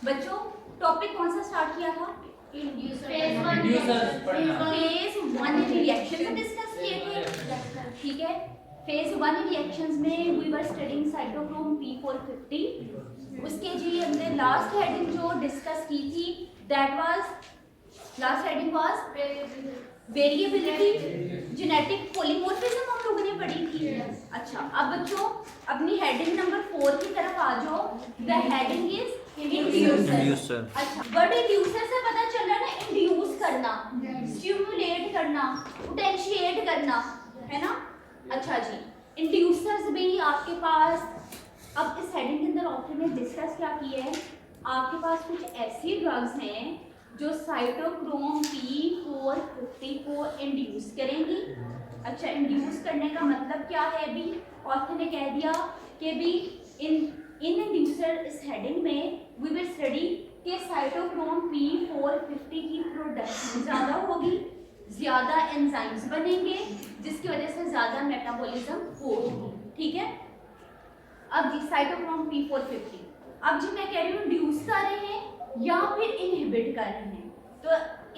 बच्चों टॉपिक कौन सा स्टार्ट किया था? फेज वन रिएक्शन डिस्कस किए थे, ठीक है। फेज वन रिएक्शंस में we were studying cytochrome P450। उसके जी हमने लास्ट हेडिंग जो डिस्कस की थी that was last heading was variability genetic polymorphism हम लोगों ने पढ़ी थी। अच्छा अब बच्चों अपनी हेडिंग नंबर 4 की तरफ आ जाओ। The heading is inducer. अच्छा वर्ड इंड्यूसर से पता चल रहा है ना, इंड्यूस करना, स्टिमुलेट करना, पोटेंशिएट करना, है ना। अच्छा जी इंड्यूसर्स भी आपके पास अब इस हेडिंग के अंदर ऑथर ने डिस्कस क्या किया है, आपके पास कुछ ऐसी ड्रग्स हैं जो साइटोक्रोम P450 को इंड्यूस करेंगी। अच्छा इंड्यूस करने का मतलब क्या है, अभी ऑथर ने कह दिया कि भी इन इंड्यूसर इस हेडिंग में वी विल स्टडी कि साइटोक्रोम P450 की प्रोडक्शन ज़्यादा होगी, ज़्यादा एंजाइम्स बनेंगे जिसकी वजह से ज़्यादा मेटाबॉलिज्म होगी, ठीक है। अब जी साइटोक्रोम P450 अब जी मैं कह रही हूँ इंड्यूस कर रहे हैं या फिर इनहिबिट कर रहे हैं, तो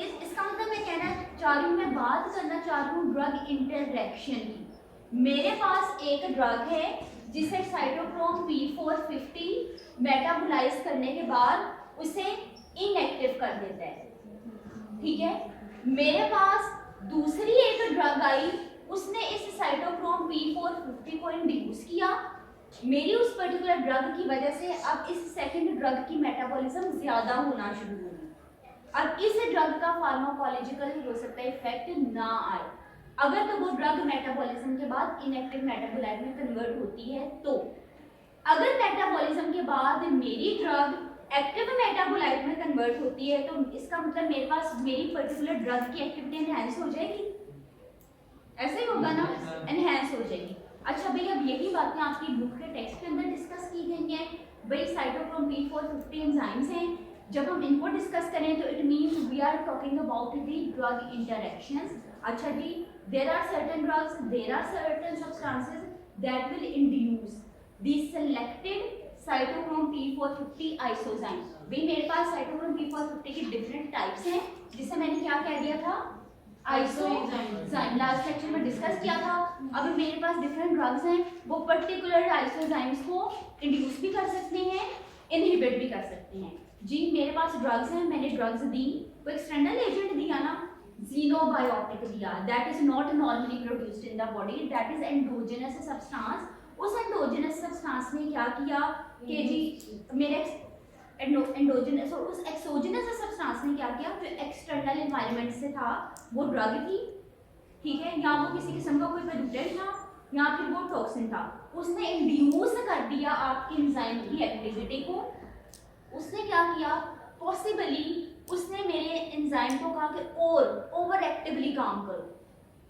इसका मतलब मैं कहना चाह रही हूँ, मैं बात करना चाह रही हूँ ड्रग इंटरैक्शन की। मेरे पास एक ड्रग है जिसे साइटोक्रोम P450 मेटाबोलाइज करने के बाद उसे इनएक्टिव कर देता है, ठीक है। मेरे पास दूसरी एक ड्रग आई, उसने इस साइटोक्रोम P450 को इंड्यूस किया, मेरी उस पर्टिकुलर ड्रग की वजह से अब इस सेकंड ड्रग की मेटाबॉलिज्म ज्यादा होना शुरू होगी। अब इस ड्रग का फार्माकोलॉजिकल हो सकता है इफेक्ट ना आए, अगर तो वो ड्रग मेटाबॉलिज्म के बाद इनएक्टिव मेटाबोलाइट में कन्वर्ट होती है, तो अगर मेटाबॉलिज्म के बाद मेरी ड्रग एक्टिव मेटाबोलाइट में कन्वर्ट होती है तो इसका मतलब मेरे पास मेरी पर्टिकुलर ड्रग की एक्टिविटी एनहांस हो जाएगी, ऐसे ही होगा ना, एनहांस हो जाएगी। अच्छा भाई अब यही बातें आपकी बुक के टेक्स्ट के अंदर डिस्कस की गई हैं। भाई साइटोक्रोम P450 एंजाइम्स हैं, जब हम इनको डिस्कस करें तो it means we are talking about the drug interactions. अच्छा जी there are certain drugs, there are certain substances that will induce the selected cytochrome P450 isozyme. भाई मेरे पास साइटोक्रोम P450 की डिफरेंट टाइप्स हैं, जिसे मैंने क्या कह दिया था, आइसोजाइम, लास्ट लेक्चर में डिस्कस किया था। अभी मेरे पास डिफरेंट ड्रग्स हैं, वो पर्टिकुलर आइसोजाइम्स को इंड्यूस भी कर सकते हैं, इनहिबिट भी कर सकते हैं। जी मेरे पास ड्रग्स हैं, मैंने ड्रग्स दी, वो एक्सटर्नल एजेंट दिया ना, ज़ीनोबायोटिक दिया, that is not normally produced in the body, that is endogenous substance. उस एंडोजेनस सब्सटेंस ने क्या किया कि जी मेरे एंडोजेनस और उस एक्सोजेनस सब्सटेंस ने क्या किया, जो एक्सटर्नल एनवायरनमेंट से था वो ड्रग थी, ठीक है, या वो किसी किस्म का कोई पोल्यूटेंट था या फिर वो टॉक्सिन था, उसने इंड्यूस कर दिया आपकी एंजाइम की एक्टिविटी को। उसने क्या किया, पॉसिबली उसने मेरे एंजाइम को कहा कि और ओवर एक्टिवली काम करो,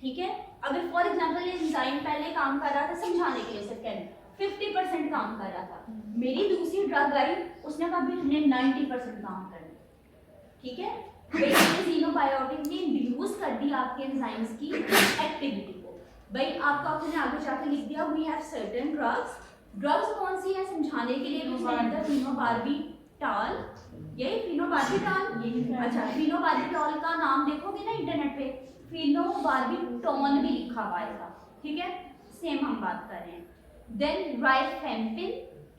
ठीक है। अगर फॉर एग्जांपल एंजाइम पहले काम कर रहा था समझाने के लिए सेकंड 50% काम कर रहा था, मेरी दूसरी ड्रग आई उसने कहा भी तुमने 90% काम करना, ठीक है। ज़ीनोबायोटिक ने इंड्यूस कर दी आपके एंजाइम्स की एक्टिविटी को। भाई आपका आपने आगे जाकर लिख दिया we have certain drugs, drugs कौन सी है समझाने के लिए, फिनोबार्बिटॉल, ये फिनोबार्बिटॉल। अच्छा फिनोबार्बिटॉल का नाम देखोगे ना इंटरनेट पे, फिनोबार्बिटॉल भी लिखा हुआ आएगा, ठीक है, सेम हम बात कर रहे हैं। Then rifampin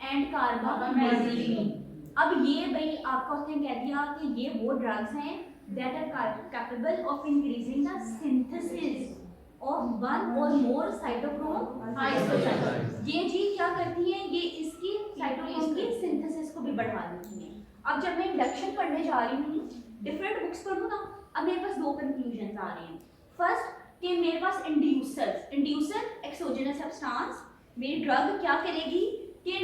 and carbamazepine. अब ये भाई आपको उसने कह दिया कि ये वो ड्रग्स हैं that are capable of increasing the synthesis of one और मोर साइटोक्रोम आइसोजाइम। ये जी क्या करती है, ये इसकी साइटोक्रोम की सिंथेसिस को भी बढ़ा देती है। अब जब मैं इंडक्शन पढ़ने जा रही हूँ, डिफरेंट बुक्स पढ़ूँ ना, अब मेरे पास दो कंक्लूजन आ रहे हैं। फर्स्ट कि मेरे पास इंड्यूसर एक्सोजेनस सब्सटेंस, मेरी ड्रग क्या करेगी कि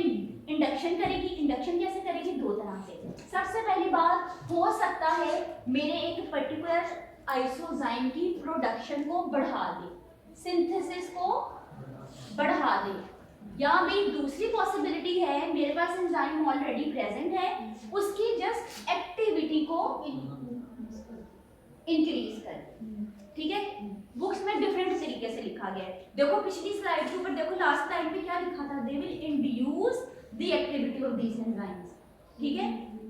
इंडक्शन करेगी। इंडक्शन कैसे करेगी, दो तरह से। सबसे पहली बात, हो सकता है मेरे एक पर्टिकुलर आइसोजाइम की प्रोडक्शन को बढ़ा दे, सिंथेसिस को बढ़ा दे, या भी दूसरी पॉसिबिलिटी है मेरे पास एंजाइम ऑलरेडी प्रेजेंट है, उसकी जस्ट एक्टिविटी को इंक्रीज कर, ठीक है। बुक्स में डिफरेंट तरीके से लिखा गया है। देखो पिछली स्लाइड के ऊपर देखो, लास्ट लाइन पे क्या लिखा था, they will induce the activity of these enzymes, ठीक है।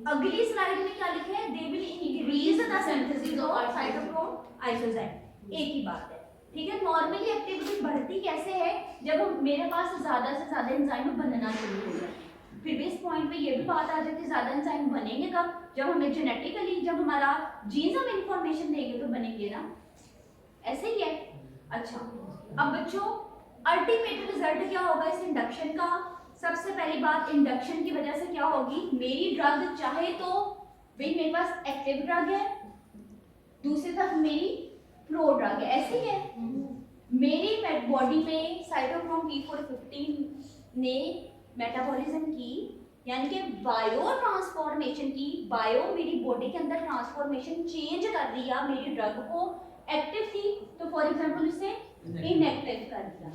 अगली स्लाइड में क्या लिखा है, they will increase the synthesis of cytochrome isozyme. एक ही बात है, ठीक है। नॉर्मली एक्टिविटी बढ़ती कैसे है, जब हम मेरे पास ज्यादा से ज्यादा एंजाइम बनना शुरू हो जाए। प्रीवियस पॉइंट पे ये भी बात आ जाती है, ज्यादा एंजाइम बनेंगे कब, जब हमें जेनेटिकली, जब हमारा जीन्स हम इंफॉर्मेशन देंगे तो बनेंगे ना, ऐसे ही है। अच्छा, अब बच्चों अल्टीमेट रिजल्ट क्या होगा इस इंडक्शन का। सबसे पहली बात, इंडक्शन की वजह से क्या होगी, मेरी ड्रग चाहे तो भाई मेरे पास एक्टिव ड्रग है, दूसरी तरफ मेरी प्रो ड्रग है, ऐसे ही है। मेरी बॉडी में साइटोक्रोम P450 ने मेटाबॉलिज्म की, यानी कि बायो ट्रांसफॉर्मेशन की, बायो मेरी बॉडी के अंदर ट्रांसफॉर्मेशन चेंज कर दिया, मेरी ड्रग को एक्टिव थी तो फॉर एग्जांपल उसे इनएक्टिव कर दिया,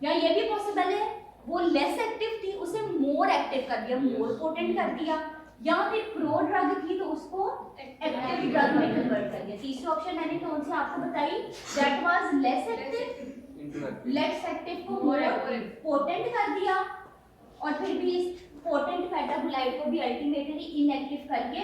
या ये भी पॉसिबल है वो लेस एक्टिव थी उसे मोर एक्टिव कर दिया, मोर पोटेंट कर दिया, या फिर प्रो ड्रग थी तो उसको एक्टिव ड्रग में कन्वर्ट कर दिया। तीसरी ऑप्शन मैंने कौन सी आपको बताई, that was less active, less active को मोर पोटेंट कर दिया, और फिर भी इस पोटेंट मेटाबोलाइट को भी अल्टीमेटली इनएक्टिव करके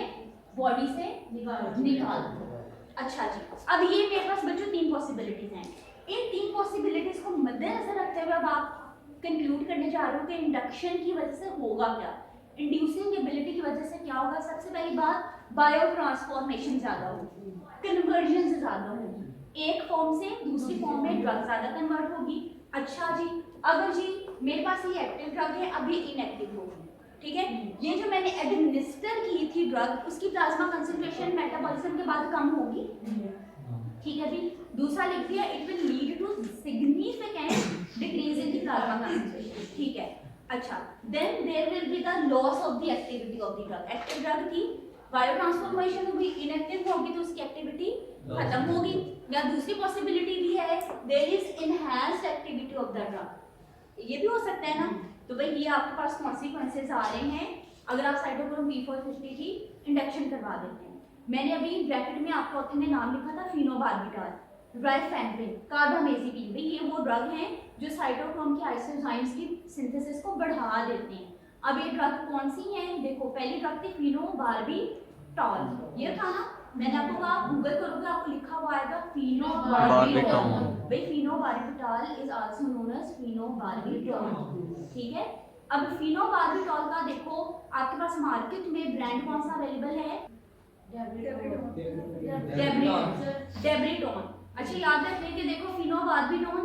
बॉडी से निकाल दो। अच्छा जी, अब ये मेरे पास बच्चों तीन पॉसिबिलिटीज हैं। इन तीन पॉसिबिलिटीज को मद्देनजर रखते हुए अब आप कंक्लूड करने जा रहे हो कि इंडक्शन की वजह से होगा क्या, इंड्यूसिंग एबिलिटी की वजह से क्या होगा। सबसे पहली बात, बायो ट्रांसफॉर्मेशन ज्यादा होगी, कन्वर्जन ज्यादा होगी, एक फॉर्म से दूसरी फॉर्म में ड्रग ज्यादा कन्वर्ट होगी। अच्छा जी, अगर जी मेरे पास ये एक्टिव ड्रग है, अभी इनएक्टिव होगी, ठीक है। ये जो मैंने एडमिनिस्टर की थी ड्रग, उसकी प्लाज्मा कंसंट्रेशन मेटाबॉलिज्म के बाद कम होगी, ठीक है जी। दूसरा लिख दिया, it will lead to significant decrease in the plasma concentration, ठीक है। अच्छा, then there will be the loss of the activity of the drug. Active drug थी, बायो ट्रांसफॉर्मेशन हुई, इनएक्टिव होगी तो उसकी एक्टिविटी खत्म होगी। या दूसरी पॉसिबिलिटी भी है, there is enhanced activity of the drug, ये भी हो सकता है ना। तो भाई ये आपके पास कॉन्सिक्वेंसेस आ रहे हैं अगर आप साइटोक्रोम P450 की इंडक्शन करवा देते हैं। मैंने अभी ब्रैकेट में आपको ने नाम लिखा था फिनोबार्बिटॉल, राइफेनपिन, कार्बामेजिपिन, भाई ये वो ड्रग हैं जो साइटोक्रोम के आइसोजाइम्स की सिंथेसिस को बढ़ा देते हैं। अब ये ड्रग कौन सी है, देखो पहली ड्रग थी फिनोबार्बिटॉल, ये था ना, मैंने आपको कहा गूगल करोगे आपको लिखा हुआ आएगा फिनोबार्बिटॉल। भाई फिनोबार्बिटॉल इज आल्सो नोन एज फिनोबार्बिटॉल, ठीक है। अब फिनोबार्बिटॉल का देखो आपके पास मार्केट में ब्रांड कौन सा अवेलेबल है, डेब्रिटोन। अच्छा याद रखिए कि देखो फिनोबार्बिटोन,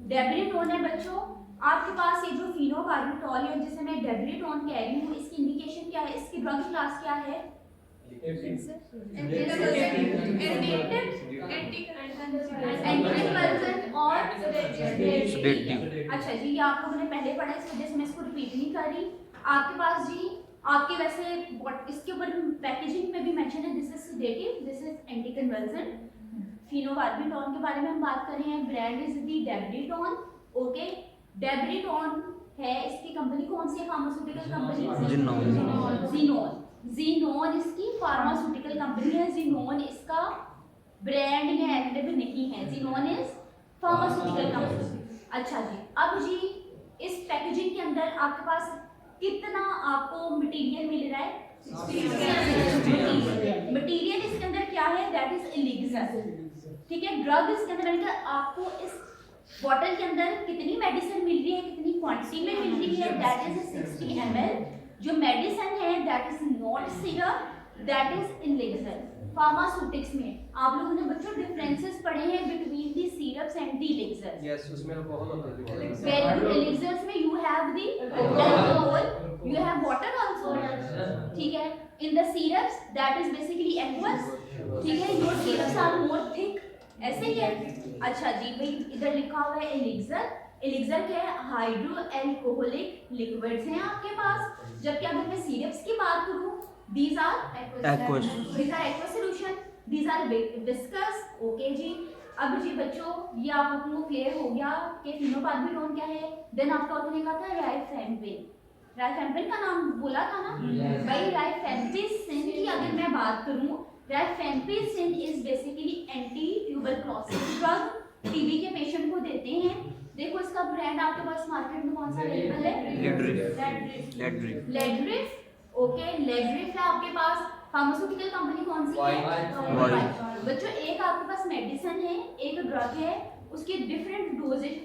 डेब्रिटोन है बच्चों आपके पास। ये जो फिनोबार्बिटॉल है जिसे मैं डेब्रिटोन कह रही हूँ, इसकी इंडिकेशन क्या है, इसकी ड्रग क्लास क्या है, एंटीकन्वल्सेंट और सेडेटिव। अच्छा जी, ये आप लोगों ने पहले पढ़ा, इस वजह से मैं इसको रिपीट नहीं कर रही। आपके पास जी आपके वैसे इसके ऊपर पैकेजिंग में भी मेंशन है, this is sedative, this is anticonvulsant. Phenobarbital के बारे में हम बात कर रहे हैं, brand is the Debritone, okay. Debritone है, इसकी कंपनी कौन सी है, फार्मास्यूटिकल कंपनी ज़ीनोन। ज़ीनोन इसकी फार्मास्यूटिकल कंपनी है, ज़ीनोन इसका ब्रांड में अवेलेबल नहीं है, ज़ीनोन इज फार्मास्यूटिकल कंपनी। अच्छा जी, अब जी इस पैकेजिंग के अंदर आपके पास कितना आपको मटेरियल मिल रहा है, मटेरियल इसके अंदर क्या है, दैट इज एलिक्सर, ठीक है। ड्रग इसके अंदर मिलकर आपको इस बॉटल के अंदर कितनी मेडिसिन मिल रही है, कितनी क्वांटिटी में मिल रही है, दैट इज 60 ml। जो मेडिसिन है that is not syrup, that is elixir. Pharmaceutics में आप लोगों ने बच्चों डिफरेंसेस पढ़े हैं between the syrups and the elixir. Yes, उसमें अल्कोहल होता है। Very good. एलिक्सर्स में you have the alcohol, you have water also, ठीक है। In the syrups that is basically aqueous, ठीक है, your syrups are more thick, ऐसे ही है। अच्छा जी, भाई इधर लिखा हुआ है एलिक्सर। एलिक्सर क्या है, हाइड्रो अल्कोहलिक लिक्विड्स हैं आपके पास। जबकि अगर मैं सिरप्स की बात करूं, these are aqueous solution, these are viscous, okay जी। अब जी बच्चों ये आप लोगों को क्लियर हो गया कि फिनोबार्बिटोन क्या है। देन आपका होता लिखा था राइफेनपिन, राइफेनपिन का नाम बोला था ना भाई। राइफेनपिसिन की अगर मैं बात करूं, rifampicin is basically anti tuberculosis drug, TB के पेशेंट को देते हैं। देखो इसका ब्रांड आपके पास मार्केट में कौन सा अवेलेबल है, लेड्रिफ, ओके, लेब्रिफ है आपके पास। फार्मास्यूटिकल कंपनी कौन सी है? बच्चों एक आपके पास मेडिसिन है, एक ड्रग है, उसकी डिफरेंट डोजेज,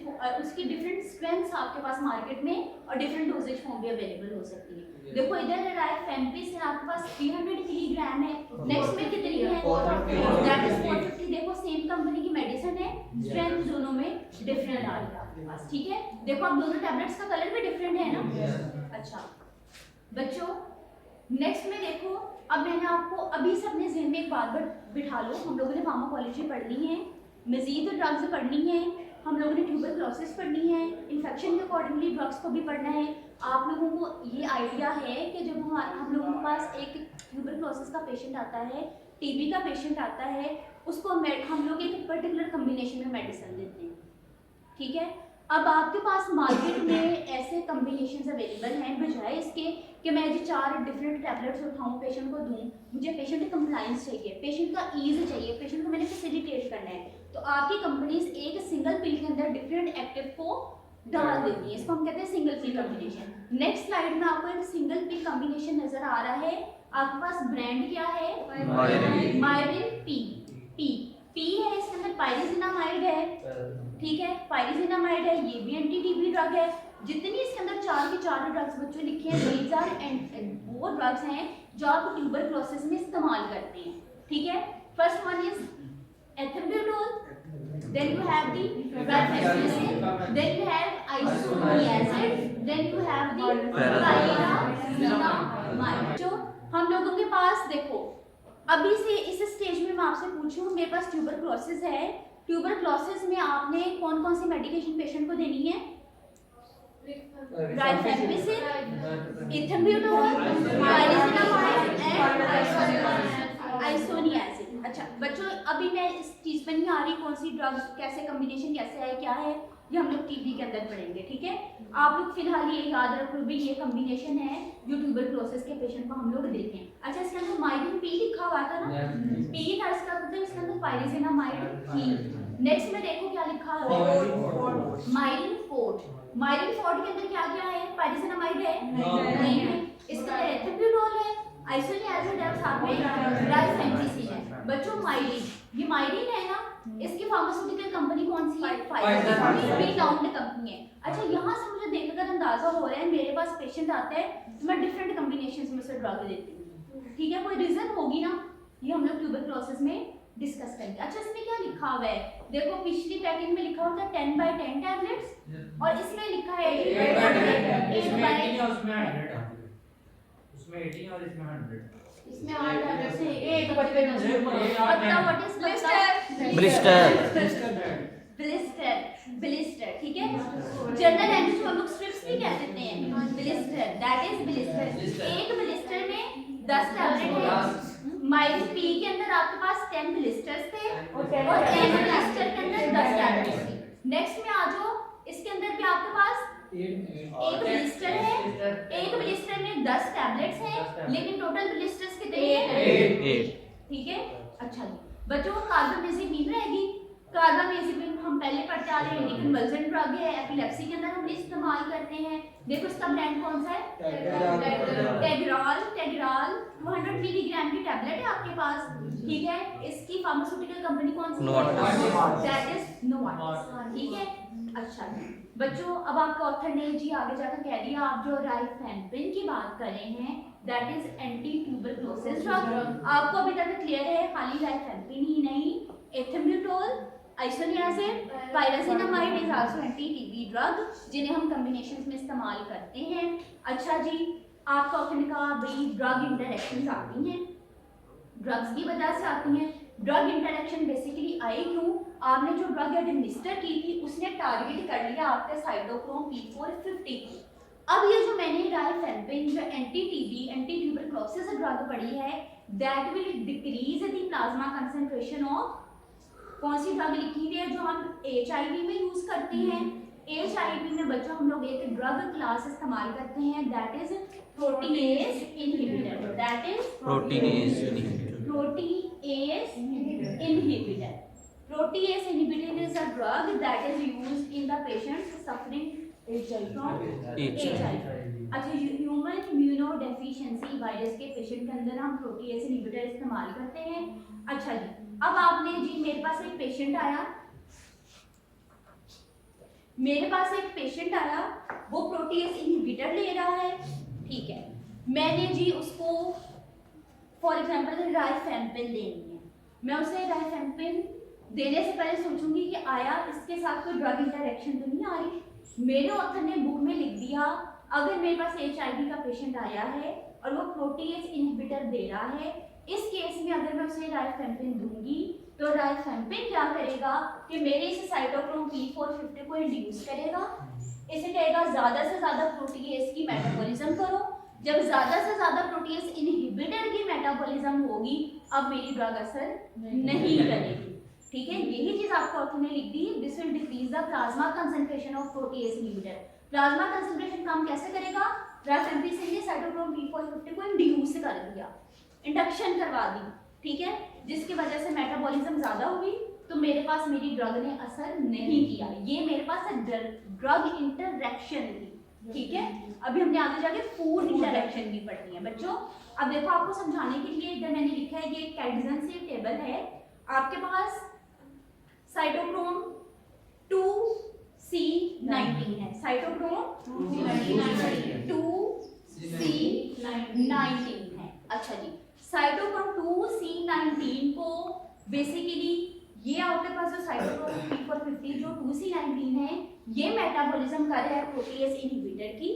उसकी डिफरेंट स्ट्रेंथ्स आपके पास मार्केट में और डिफरेंट डोजेज फॉर्म भी अवेलेबल हो सकती है। देखो इधर है राइफेम्पिस है आपके पास 300 मिलीग्राम है, नेक्स्ट में कितनी है? That is 450। देखो सेम कंपनी की मेडिसिन है, स्ट्रेंथ दोनों में डिफरेंट आ रही है आपके पास, ठीक है। देखो आप दोनों टैबलेट्स का कलर भी डिफरेंट है ना। अच्छा बच्चों नेक्स्ट में देखो, अब मैंने आपको अभी से अपने ज़हन में एक बात बिठा लो, हम लोगों ने फार्माकोलॉजी पढ़नी है, मजीद ड्रग्स पढ़नी है, हम लोगों ने ट्यूबरक्लोसिस पढ़नी है, इन्फेक्शन के अकॉर्डिंगली ड्रग्स को भी पढ़ना है। आप लोगों को ये आइडिया है कि जब हम लोगों के पास एक ट्यूबरक्लोसिस का पेशेंट आता है, टीबी का पेशेंट आता है, उसको हम लोग एक पर्टिकुलर कम्बिनेशन में मेडिसिन देते हैं, ठीक है। अब आपके पास मार्केट में ऐसे कम्बिनेशन अवेलेबल हैं, बजाय इसके कि मैं जी 4 डिफरेंट टैबलेट्स उठाऊँ पेशेंट को दूँ, मुझे पेशेंट की कंप्लाइंस चाहिए, पेशेंट का ईज चाहिए, पेशेंट को मैंने फैसिलिटेट करना है, तो आपकी कंपनीज एक सिंगल पिल के अंदर डिफरेंट एक्टिव को डाल देती है, इसको हम कहते हैं सिंगल पिल कॉम्बिनेशन। नेक्स्ट स्लाइड में आपको एक सिंगल पिल कॉम्बिनेशन नजर आ रहा है, आपके पास ब्रांड क्या है? मायरिन पी। पी है, इसके अंदर पायरिजिनामाइड है, ठीक है, पायरिजिनामाइड है, ये भी एंटी टीबी ड्रग है। जितनी इसके अंदर 4 के 4 ड्रग्स बच्चों लिखे हैं, दीज आर वो ड्रग्स हैं जो आप ट्यूबरक्लोसिस में इस्तेमाल करते हैं, ठीक है। First one is ethambutol, then you have the rifampicin, then you have isoniazid, then you have the pyrazinamide। जो हम लोगों के पास देखो अभी से इस स्टेज में मैं आपसे पूछूं, मेरे पास ट्यूबरक्लोसिस है, ट्यूबरक्लोसिस में आपने कौन कौन सी मेडिकेशन पेशेंट को देनी है? राइफेम्पिसिन, एथिम्ब्यूटोल, पायरिजिनामाइड एंड आइसोनियाजिड। अच्छा बच्चों अभी मैं इस चीज पर नहीं आ रही कौन सी ड्रग्स कैसे कॉम्बिनेशन कैसे है क्या है, ये हम लोग टीबी के अंदर पढ़ेंगे, ठीक है। आप लोग फिलहाल ये याद रखो भी ये कॉम्बिनेशन है जो ट्यूबरक्लोसिस के पेशेंट को हम लोग देते हैं। अच्छा इसके अंदर माइरिन पी लिखा हुआ था ना, पी था इसका मतलब इसके अंदर पायरिजिनामाइड थी। नेक्स्ट में देखो क्या लिखा हुआ है, माइरिन फोर्ट। माइरिन फोर्ट के अंदर क्या क्या है? पायरिजिनामाइड है नहीं है, इसके अंदर एथिम्ब्यूटोल है, आइसोनियाजिड है, साथ में राइफेम्पिसिन है। बच्चों माइरिन, ये माइरिन है ना, इसकी फार्मास्यूटिकल कंपनी कौन सी है? फाइजर, रिनाउंड कंपनी है। अच्छा यहाँ से मुझे देखकर अंदाजा हो रहा है मेरे पास पेशेंट आता है तो मैं डिफरेंट कॉम्बिनेशंस में से ड्रग देती हूँ, ठीक है, कोई रीजन होगी ना, ये हम लोग ट्यूबरक्लोसिस में डिस्कस करेंगे। अच्छा इसमें क्या लिखा हुआ है? देखो पिछली पैकिंग में लिखा होता है 10/10 टैबलेट्स और इसमें लिखा है 8/8 उसमें 18 और इसमें 100। इसमें 8 टैबलेट्स है, एक बच्चे पता व्हाट इज ब्लिस्टर, ठीक है। जनरल लैंग्वेज में हम लोग स्ट्रिप्स भी कह देते हैं, ब्लिस्टर, दैट इज ब्लिस्टर। एक ब्लिस्टर में 10 टैबलेट है, माइरिन पी के अंदर आपके पास 10 ब्लिस्टर्स थे और एक ब्लिस्टर के अंदर 10 टैबलेट्स थे। नेक्स्ट में आ जाओ, इसके अंदर भी आपके पास एक ब्लिस्टर है, एक ब्लिस्टर में 10 टैबलेट्स हैं, लेकिन टोटल ब्लिस्टर्स कितने हैं? 8, ठीक है। अच्छा बच्चों कार्बामेज़ेपिन रहेगी, कार्बामेज़ेपिन हम पहले पढ़ते आ रहे हैं, लेकिन मल्जन ड्रग है, एपिलेप्सी के अंदर हम इस्तेमाल करते हैं। देखो इसका ब्रांड कौन सा है? टेग्राल। 200 मिलीग्राम की टैबलेट है आपके पास, ठीक है। इसकी फार्मास्यूटिकल कंपनी कौन सी है? दैट इज नोवार्टिस, ठीक है। अच्छा बच्चों अब आपके ऑथर ने जी आगे जाकर कह दिया, आप जो राइफेम्पिसिन की बात कर रहे हैं that is anti tuberculosis drug. आपको अभी तक क्लियर है, खाली राइफेम्पिसिन ही नहीं, ethambutol, isoniazid, pyrazinamide is also anti TB drug, जिन्हें हम कॉम्बिनेशंस में इस्तेमाल करते हैं। अच्छा जी आपका ऑथर ने कहा भाई ड्रग इंटरैक्शंस आती हैं, ड्रग्स की वजह से आती हैं। ड्रग इंटरैक्शन बेसिकली आई क्यों? आपने जो ड्रग एडमिनिस्टर की थी उसने टारगेट कर लिया आपके साइटोक्रोम P450। अब ये जो मैंने राइफेम्पिसिन जो anti TB anti tuberculosis drug पढ़ी है that will decrease the plasma concentration of, कौन सी ड्रग लिखी हुई है जो हम HIV में यूज करते हैं? HIV में बच्चों हम लोग एक ड्रग क्लास इस्तेमाल करते हैं that is proteinase inhibitor, that is proteinase inhibitor. Protease inhibitor is a drug that is used in the patient suffering from HIV. अच्छा ह्यूमन ह्यूमन इम्यूनोडेफिशिएंसी वायरस के पेशेंट के अंदर हम प्रोटीएस इनहिबिटर इस्तेमाल करते हैं। अच्छा जी, अब आपने जी मेरे पास एक पेशेंट आया, वो प्रोटीएस इनहिबिटर ले रहा है, ठीक है। मैंने जी उसको फॉर एग्जांपल राइफेम्पिन देनी है। मैं उसे राइफेम्पिन देने से पहले सोचूंगी कि आया इसके साथ कोई ड्रग इंटरेक्शन तो नहीं आ रही। मेरे ऑथर ने बुक में लिख दिया अगर मेरे पास HIV का पेशेंट आया है और वो प्रोटीएस इनहिबिटर दे रहा है, इस केस में अगर मैं उसे राइफेम्पिन दूंगी तो राइफेम्पिन क्या करेगा कि मेरे इस साइटोक्रोम P450 को इंड्यूस करेगा। इसे कहेगा ज़्यादा से ज़्यादा प्रोटीएस की मेटाबॉलिज्म करो। जब ज़्यादा से ज़्यादा प्रोटीएस इनहिबिटर की मेटाबॉलिज्म होगी, अब मेरी ड्रग असर नहीं करेगी, ठीक है। यही चीज़ आपको ऑथर ने लिख दी, this will decrease the plasma concentration of protease inhibitor. Plasma concentration काम कैसे करेगा? राइफेम्पिन से साइटोक्रोम P450 को इंड्यूस कर दिया, इंडक्शन करवा दी, ठीक है, जिसकी वजह से मेटाबॉलिज्म ज़्यादा हुई तो मेरे पास मेरी ड्रग ने असर नहीं किया। ये मेरे पास ड्रग इंटरैक्शन थी, ठीक है। अभी हमने आगे जाके फूड इंटरैक्शन भी पढ़नी है बच्चों। अब देखो आपको समझाने के लिए इधर मैंने लिखा है, ये कैडजेन टेबल है। आपके पास साइटोक्रोम 2C19 है, साइटोक्रोम 2C19 है। अच्छा जी, साइटोक्रोम 2C19 को बेसिकली ये आपके पास जो साइटोक्रोम P450 जो 2C19 है, ये मेटाबॉलिज्म कर रहा है प्रोटीएस इनहिबिटर की।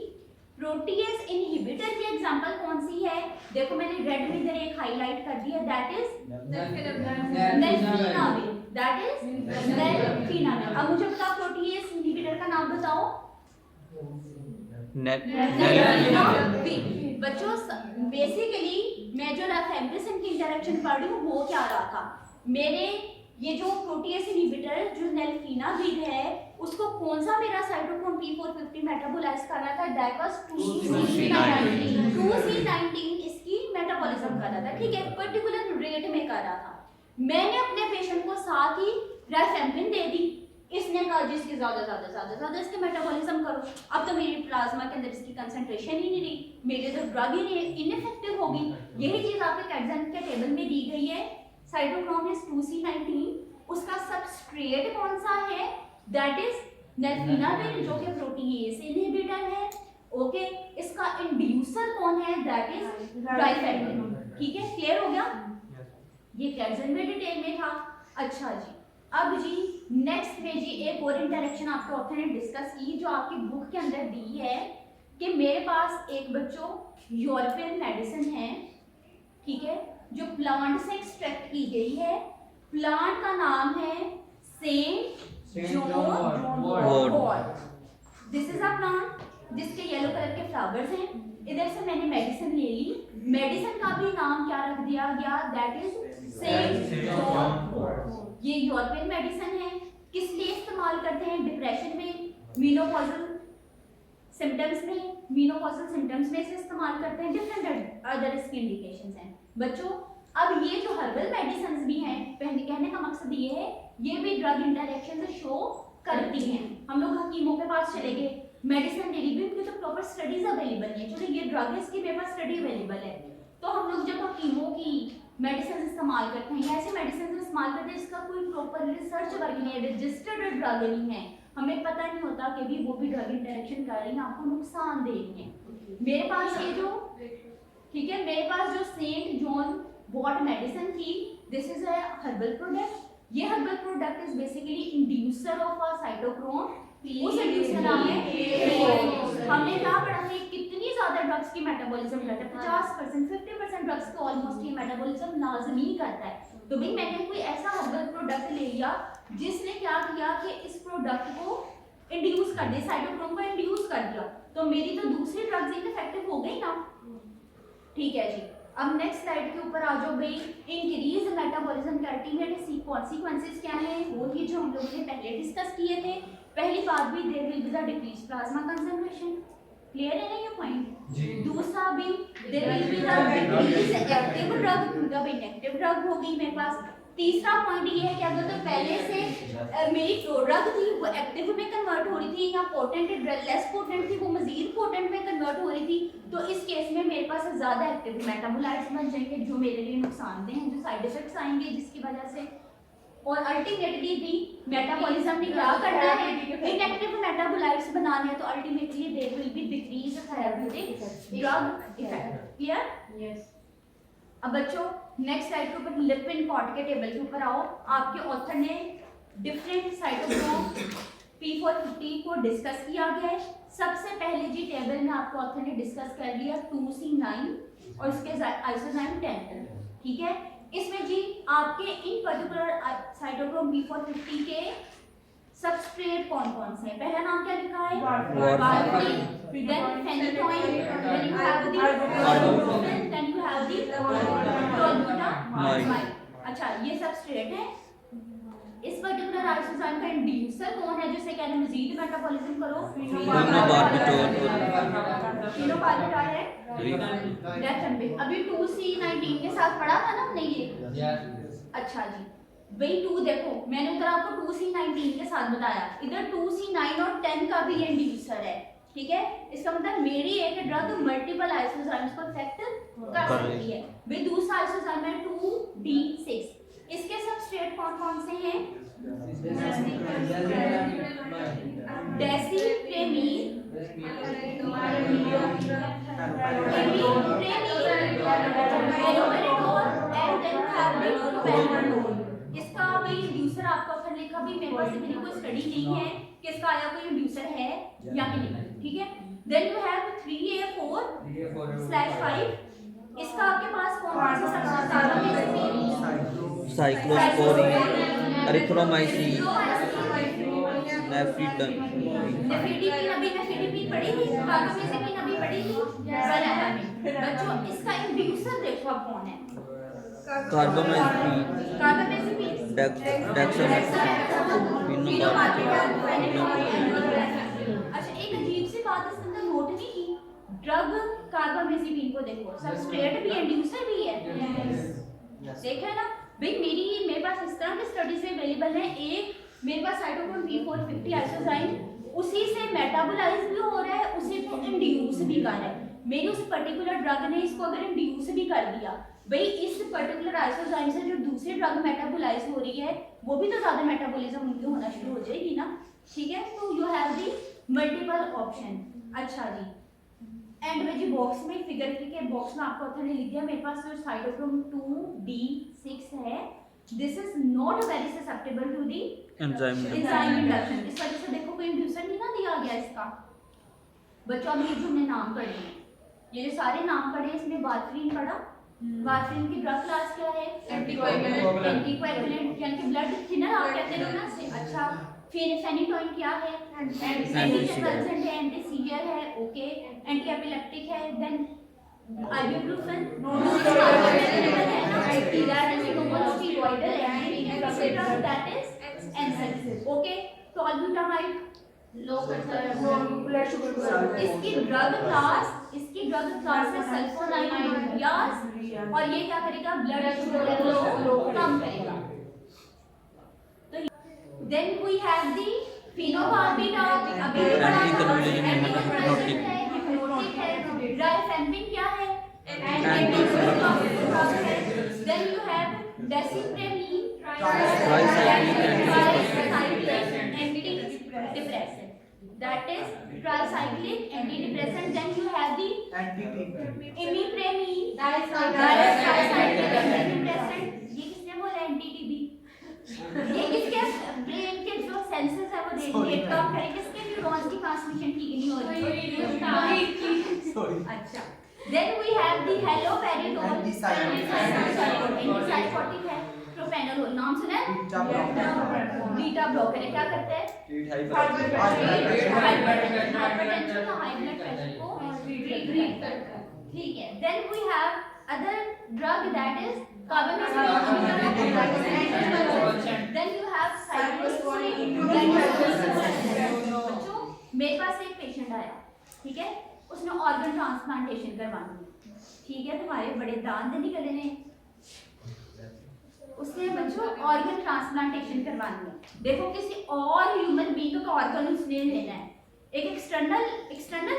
प्रोटीएस इनहिबिटर की एग्जांपल कौन सी है? देखो मैंने रेड में इधर एक हाईलाइट कर दिया, दैट इज नेल्फिनाविर, दैट इज नेल्फिनाविर। अब मुझे बताओ प्रोटीएस इनहिबिटर का नाम बताओ। नेल्फिनाविर। बच्चों बेसिकली मैं जो राइफेम्पिन की इंटरेक्शन पढ़ रही हूँ वो क्या रहा था, मेरे ये जो प्रोटीएस इनहिबिटर जो नेल्फिनाविर है उसको कौन सा मेरा साइटोक्रोम P450 मेटाबोलाइज कर रहा था, दैट वाज 2C19 इसकी मेटाबॉलिज्म कर रहा था, ठीक है, पर्टिकुलर रेट में कर रहा था। मैंने अपने पेशेंट को साथ ही राइफेम्पिन दे दी, इसने कहा जिसके ज्यादा इसके मेटाबॉलिज्म करो। अब तो मेरी प्लाज्मा के अंदर इसकी कंसंट्रेशन ही नहीं रही, मेरे तो ड्रग ही इनइफेक्टिव होगी। यही चीज आपके कैडजेन के टेबल में दी गई है। साइटोक्रोम इज 2C19, उसका सबस्ट्रेट कौन सा है, दैट इज नेल्फिनाविर जो कि प्रोटीएस इनहिबिटर है, ओके। इसका इंड्यूसर कौन है, दैट इज राइफेम्पिन, ठीक है, क्लियर हो गया। ये कैडजेन में डिटेल में था। अच्छा जी, अब जी नेक्स्ट में जी एक और इंटरेक्शन आपके ऑथर ने डिस्कस की जो आपकी बुक के अंदर दी है कि मेरे पास एक बच्चों यूरोपियन मेडिसिन है, ठीक है, जो प्लांट से एक्सट्रैक्ट की गई है। प्लांट का नाम है saint John wort. This is a plant जिसके येलो कलर के फ्लावर्स हैं। इधर से मैंने मेडिसिन ले ली, मेडिसिन का भी नाम क्या रख दिया गया, दैट इज सेंट जॉन वॉर्ट। ये यूरोपियन मेडिसिन है, किस लिए इस्तेमाल करते हैं, डिप्रेशन में, मेनोपॉजल सिम्टम्स में इसे इस्तेमाल करते हैं, डिफरेंट अदर इसकी इंडिकेशंस हैं बच्चों। अब ये जो हर्बल मेडिसिन भी हैं, कहने का मकसद ये है ये भी ड्रग इंटरैक्शन से शो करती हैं। हम लोग हकीमों के पास चले गए, मेडिसिन ले ली, उनकी तो प्रॉपर स्टडीज अवेलेबल नहीं है, चलो ये ड्रग है इसकी मेरे पास स्टडी अवेलेबल है, तो हम लोग जब हकीमों की मेडिसिन इस्तेमाल करते हैं या ऐसे मेडिसिन इस्तेमाल करते हैं जिसका कोई प्रॉपर रिसर्च वर्क नहीं है, रजिस्टर्ड ड्रग नहीं है, हमें पता नहीं होता कि भी वो भी ड्रग इंटरेक्शन कर रही है, आपको नुकसान दे रही है। मेरे पास ये जो, ठीक है, मेरे पास जो सेंट जॉन वॉर्ट मेडिसिन थी, this is a herbal product. ये herbal product is basically inducer of a cytochrome, उस इंड्यूसर नाम है। हमने क्या पढ़ा है, कितनी ज्यादा ड्रग्स की मेटाबॉलिज्म करता है, 50%, 50% ड्रग्स को ऑलमोस्ट ये मेटाबॉलिज्म लाजमी करता है। तो भाई मैंने कोई ऐसा हर्बल प्रोडक्ट ले लिया जिसने क्या किया कि इस प्रोडक्ट को इंड्यूस कर दिया, साइटोक्रोम को इंड्यूस कर दिया, तो मेरी तो दूसरी ड्रग्स इनइफेक्टिव हो गई ना, ठीक है जी। अब नेक्स्ट स्लाइड के ऊपर आ जाओ भाई, इंक्रीज मेटाबॉलिज्म के अल्टीमेट कॉन्सिक्वेंसेस क्या है, वो ही जो हम लोगों ने पहले डिस्कस किए थे। पहली बात भी there will be the decrease plasma concentration, clear है ना ये पॉइंट। दूसरा भी there will be the decrease active drug, मतलब इनएक्टिव ड्रग होगी मेरे पास, तीसरा पॉइंट ये है कि अगर तो पहले से मेरी ड्रग थी वो एक्टिव में कन्वर्ट हो रही थी या पोटेंट लेस पोटेंट थी वो मजीद पोटेंट में कन्वर्ट हो रही थी, तो इस केस में मेरे पास ज़्यादा एक्टिव मेटाबोलाइट्स बन जाएंगे जो मेरे लिए नुकसानदेह हैं, जो साइड इफेक्ट्स आएंगे जिसकी वजह से। और अल्टीमेटली भी मेटाबॉलिज्म ने क्या करना है, इनएक्टिव मेटाबोलाइट्स बनाने हैं, तो ultimately there will be decrease therapeutic drug effect. Clear? Yes. अब बच्चों नेक्स्ट स्लाइड के ऊपर लिपिन कॉट के टेबल के ऊपर आओ। आपके ऑथर ने डिफरेंट साइटोक्रोम P450 को डिस्कस किया गया है। सबसे पहले जी टेबल में आपके ऑथर ने डिस्कस कर लिया 2C9 और इसके आइसोजाइम 10, ठीक है। इसमें जी आपके इन पर्टिकुलर साइटोक्रोम P450 के सबस्ट्रेट कौन कौन से हैं? पहला नाम क्या लिखा है? Warfarin, then phenytoin, then you have the ibuprofen, then you have the tolbutamide. अच्छा, ये सबस्ट्रेट है। इस पर्टिकुलर आइसोजाइम का इंड्यूसर कौन है जिससे कहने मजीद मेटाबॉलिज्म करो? फिनोबार्बिटॉल है। डेफिनेटली अभी 2C19 के साथ पढ़ा था ना हमने ये। अच्छा जी, भाई 2 देखो मैंने उधर आपको 2C19 के साथ बताया, इधर 2C9 और 10 का भी इंड्यूसर है, ठीक है। इसका मतलब मेरी एक ड्रग मल्टीपल आइसोजाइम्स को इफेक्ट कर सकती है। भाई दूसरा आइसोजाइम है 2D6, इसके सबस्ट्रेट कौन कौन से हैं? डेसिप्रेमीन, इसका भाई इंड्यूसर आपका फिर लिखा भी मेरे पास इतनी कोई स्टडी नहीं है कि इसका आया कोई इंड्यूसर है या नहीं, ठीक है। देन यू हैव 3A4/5, इसका आपके पास कौन सा substrate? Cyclosporine, erythromycin, nifedipine. Nifedipine अभी नेफिडिपिन पढ़ी थी, कार्बामेजिपिन अभी पढ़ी थी बराबर में। बच्चों इसका इंड्यूसर देखो अब कौन है? कार्बामेजिपिन, कार्बामेजिपिन, डेक्सामेथासोन, अच्छा एक अजीब सी बात इसके अंदर नोट नहीं की, ड्रग कार्बामेजिपिन को देखो सबस्ट्रेट भी इंड्यूसर भी है, देखा है ना भाई। मेरे पास इस तरह की स्टडीज अवेलेबल है। एक मेरे पास साइटोक्रोम P450 आइसोजाइम उसी से मेटाबोलाइज भी हो रहा है, उसी को इंड्यूस भी कर रहा है। मेरी उस पर्टिकुलर ड्रग ने इसको अगर इंड्यूस भी कर दिया, भाई इस पर्टिकुलर आइसोजाइम से जो दूसरी ड्रग मेटाबोलाइज हो रही है वो भी तो ज्यादा मेटाबॉलिज्म उनकी होना शुरू हो जाएगी ना, ठीक है। तो you have the multiple option. अच्छा जी, एंड में जी बॉक्स में फिगर के बॉक्स में आपको ऑथर ने लिख दिया मेरे पास जो साइटोक्रोम 2D6 है, this is not very susceptible to the enzyme induction. इस वजह से देखो कोई इंड्यूसर नहीं ना दिया गया इसका। बच्चों अब ये जो हमने नाम पढ़े हैं, ये जो सारे नाम पढ़े इसमें वारफारिन पढ़ा। वारफारिन की ड्रग क्लास क्या है? एंटीकोएगुलेंट यानी कि ब्लड थिनर आप कहते हो ना से। अच्छा, फिर फेनिटोइन क्या है? एंटीडिप्रेसेंट है, एंटी सीवियर है, ओके, एंटी एपिलेप्टिक है। Then ibuprofen that is analgesics, okay. Tolbutamide low blood sugar, इसकी ड्रग क्लास है सल्फोनामाइड, और ये क्या करेगा? ब्लड शुगर लेवल कम करेगा। तो then we have the phenobarbital, अभी हिप्नोटिक है। राइफेम्पिन क्या है? Then you have desipramine, antidepressant, that is tricyclic antidepressant. Then you have the imipramine, that is tricyclic antidepressant. ये किसने बोला anti-TB? ये किसके ब्रेन के जो सेंसेस है वो रेडिएट कम करे, किसके न्यूरॉन्स की ट्रांसमिशन ठीक नहीं हो रही है। अच्छा, then we have the haloperidol, antipsychotic है। प्रोपेनोलोल नाम सुना है? बीटा ब्लॉकर है, क्या करता है? हाइपरटेंशन का हाई ब्लड प्रेशर को ट्रीट करता है, ठीक है। Then we have other drug that is carbamazepine, then you have cyclosporine. बच्चों मेरे पास एक पेशेंट आया, ठीक है, उसने ऑर्गन ट्रांसप्लांटेशन करवानी, ठीक है, तुम्हारे बड़े दांत निकले हैं, उसके सोचते हैं बच्चों ऑर्गन ट्रांसप्लांटेशन करवानी है। देखो किसी और ह्यूमन बीइंग का ऑर्गन उसने लेना है, एक एक्सटर्नल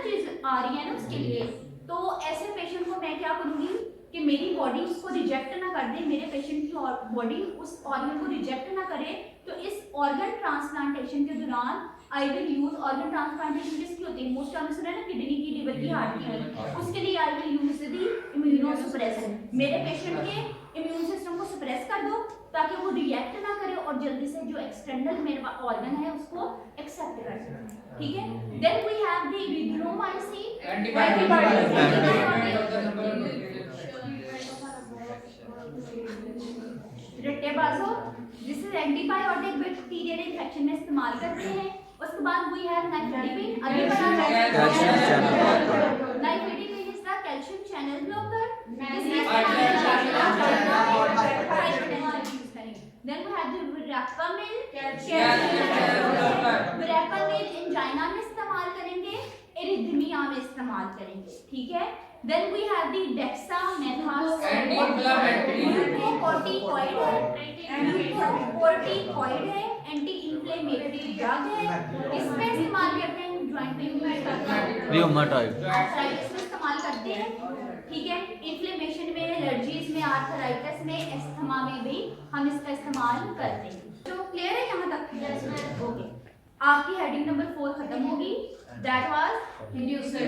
चीज आ रही है ना उसके लिए, तो ऐसे पेशेंट को मैं क्या करूंगी कि मेरी बॉडी उसको रिजेक्ट ना कर दे, मेरे पेशेंट की बॉडी उस ऑर्गन को रिजेक्ट ना करे। तो इस ऑर्गन ट्रांसप्लांटेशन के दौरान I will use organ transplantation किसकी होती है, मोस्ट आपने सुना है ना किडनी की, लिवर की, हार्ट की, उसके लिए आई विल यूज दी इम्यूनोसुप्रेशन। मेरे पेशेंट के इम्यून सिस्टम को सप्रेस कर दो ताकि वो रिएक्ट ना करे और जल्दी से जो एक्सटर्नल मेरा ऑर्गन है उसको एक्सेप्ट कर सके, ठीक है। Then we have the erythromycin रेटेबाजो, जिसे एंटीबायोटिक बैक्टीरियल इन्फेक्शन में इस्तेमाल करते हैं। उसके बाद वी हैव नाइफेडिपिन, अभी nifedipine is the calcium channel blocker, then we have the verapamil, verapamil angina में इस्तेमाल करेंगे, एरिथमिया में इस्तेमाल करेंगे, ठीक है। Then we have the dexamethasone, glucocorticoid है, एंटी इंफ्लेमेटरी ड्रग है, इसमें इस्तेमाल करते हैं जॉइंट पेन में, रूमेटॉइड आर्थराइटिस में इस्तेमाल करते हैं, ठीक है। इन्फ्लेमेशन में, एलर्जीज में, आर्थराइटिस में, एस्थमा में भी हम इसका इस्तेमाल करते हैं। तो क्लियर है यहाँ तक? ओके, आपकी हेडिंग नंबर 4 खत्म होगी, दैट वाज इंड्यूसर।